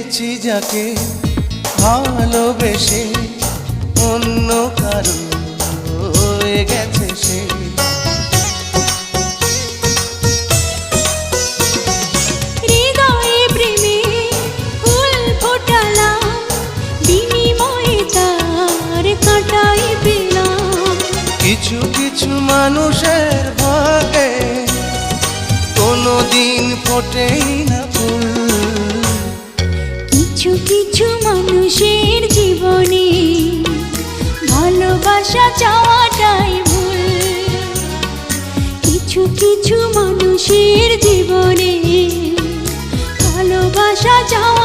পেয়েছি যাকে ভালোবেসে অন্য কারো হয়ে গেছে সে। হৃদয়ে প্রেমে ফুল ফোটালাম, বিনিময়ে তার কাঁটাই পেলাম। কিছু কিছু মানুষের ভাগে কোনোদিন ফোটেই না ফুল। কিছু কিছু মানুষের জীবনে ভালোবাসা চাওয়াটাই ভুল। কিছু কিছু মানুষের জীবনে ভালোবাসা চাওয়া